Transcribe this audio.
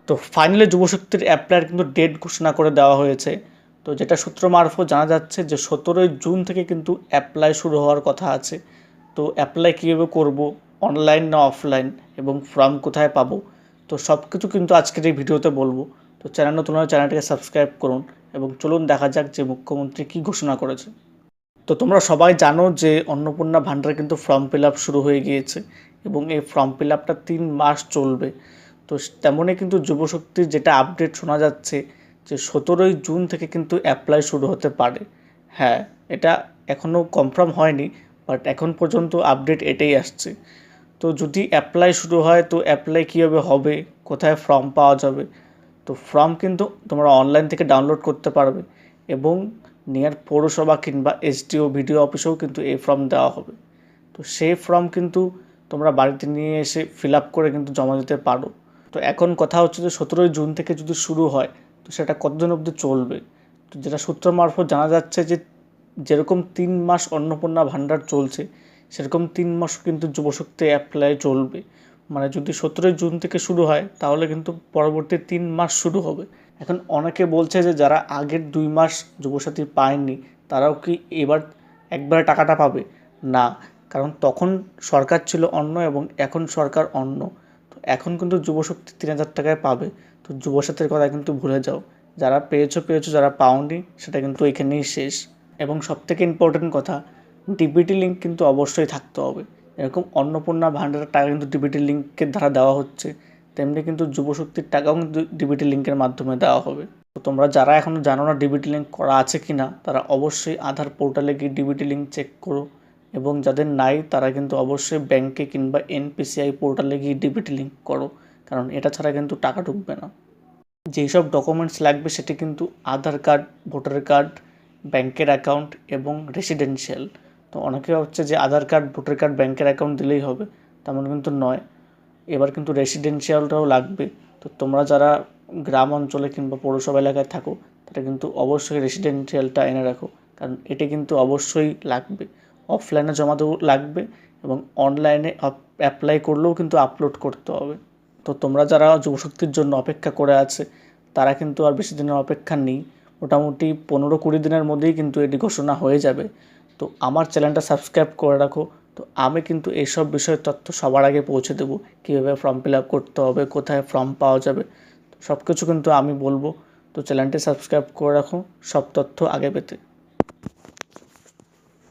তো ফাইনালি যুবশক্তির অ্যাপ্লাইয়ের কিন্তু ডেট ঘোষণা করে দেওয়া হয়েছে। তো যেটা সূত্র মারফত জানা যাচ্ছে যে 17ই জুন থেকে কিন্তু অ্যাপ্লাই শুরু হওয়ার কথা আছে। তো অ্যাপ্লাই কীভাবে করব, অনলাইন না অফলাইন, এবং ফর্ম কোথায় পাবো, তো সব কিছু কিন্তু আজকের এই ভিডিওতে বলবো। তো চ্যানেল নতুন হলে চ্যানেলটিকে সাবস্ক্রাইব করুন এবং চলুন দেখা যাক যে মুখ্যমন্ত্রী কী ঘোষণা করেছে। তো তোমরা সবাই জানো যে অন্নপূর্ণা ভান্ডার কিন্তু ফর্ম ফিল আপ শুরু হয়ে গিয়েছে এবং এই ফর্ম ফিল আপটা 3 মাস চলবে। তো তেমনই কিন্তু যুবশক্তির যেটা আপডেট শোনা যাচ্ছে যে 17ই জুন থেকে কিন্তু অ্যাপ্লাই শুরু হতে পারে। হ্যাঁ, এটা এখনও কনফার্ম হয়নি, বাট এখন পর্যন্ত আপডেট এটাই আসছে। তো যদি অ্যাপ্লাই শুরু হয় তো অ্যাপ্লাই কীভাবে হবে, কোথায় ফর্ম পাওয়া যাবে, তো ফর্ম কিন্তু তোমরা অনলাইন থেকে ডাউনলোড করতে পারবে এবং নিয়ার পৌরসভা কিংবা এসডিও ভিডিও অফিসেও কিন্তু এই ফর্ম দেওয়া হবে। তো সেই ফর্ম কিন্তু তোমরা বাড়িতে নিয়ে এসে ফিল আপ করে কিন্তু জমা দিতে পারো। তো এখন কথা হচ্ছে যে 17ই জুন থেকে যদি শুরু হয় তো সেটা কতদিন অবধি চলবে। তো যেটা সূত্র মারফত জানা যাচ্ছে যে যেরকম 3 মাস অন্নপূর্ণা ভান্ডার চলছে সেরকম 3 মাস কিন্তু যুবশক্তি অ্যাপ্লাই চলবে। মানে যদি 17ই জুন থেকে শুরু হয় তাহলে কিন্তু পরবর্তী 3 মাস শুরু হবে। এখন অনেকে বলছে যে যারা আগের 2 মাস যুবসাথী পায়নি তারাও কি এবার একবারে টাকাটা পাবে? না, কারণ তখন সরকার ছিল অন্য এবং এখন সরকার অন্য। তো এখন কিন্তু যুবশক্তি 3000 টাকায় পাবে। তো যুবসাথীর কথা কিন্তু ভুলে যাও। যারা পেয়েছো, যারা পাওনি সেটা কিন্তু এখানেই শেষ। এবং সবথেকে ইম্পর্টেন্ট কথা, ডিবিটি লিঙ্ক কিন্তু অবশ্যই থাকতে হবে। এরকম অন্নপূর্ণা ভান্ডারের টাকা কিন্তু ডিবিটি লিঙ্কের দ্বারা দেওয়া হচ্ছে, তেমনি কিন্তু যুবশক্তির টাকাও কিন্তু ডিবিটি লিঙ্কের মাধ্যমে দেওয়া হবে। তো তোমরা যারা এখনও জানো না ডিবিটি লিঙ্ক করা আছে কি না, তারা অবশ্যই আধার পোর্টালে গিয়ে ডিবিটি লিঙ্ক চেক করো, এবং যাদের নাই তারা কিন্তু অবশ্যই ব্যাংকে কিংবা এনপিসিআই পোর্টালে গিয়ে ডিবিটি লিঙ্ক করো, কারণ এটা ছাড়া কিন্তু টাকা ঢুকবে না। যেই সব ডকুমেন্টস লাগবে সেটি কিন্তু আধার কার্ড, ভোটার কার্ড, ব্যাংকের অ্যাকাউন্ট এবং রেসিডেন্সিয়াল। তো অনেকে ভাবছে যে আধার কার্ড, ভোটার কার্ড, ব্যাংকের অ্যাকাউন্ট দিলেই হবে, তেমন কিন্তু নয়। এবার কিন্তু রেসিডেন্সিয়ালটাও লাগবে। তো তোমরা যারা গ্রাম অঞ্চলে কিংবা পৌরসভা এলাকায় থাকো তারা কিন্তু অবশ্যই রেসিডেন্সিয়ালটা এনে রাখো, কারণ এটি কিন্তু অবশ্যই লাগবে। অফলাইনে জমা দেবো লাগবে এবং অনলাইনে অ্যাপ্লাই করলেও কিন্তু আপলোড করতে হবে। তো তোমরা যারা যুবশক্তির জন্য অপেক্ষা করে আছে তারা কিন্তু আর বেশি দিনের অপেক্ষা নেই। মোটামুটি 15-20 দিনের মধ্যেই কিন্তু এটি ঘোষণা হয়ে যাবে। তো আমার চ্যানেলটা সাবস্ক্রাইব করে রাখো। তো আমি কিন্তু এইসব বিষয়ের তথ্য সবার আগে পৌঁছে দেবো। কীভাবে ফর্ম ফিল আপ করতে হবে, কোথায় ফর্ম পাওয়া যাবে, সব কিছু কিন্তু আমি বলবো। তো চ্যানেলটি সাবস্ক্রাইব করে রাখো সব তথ্য আগে পেতে।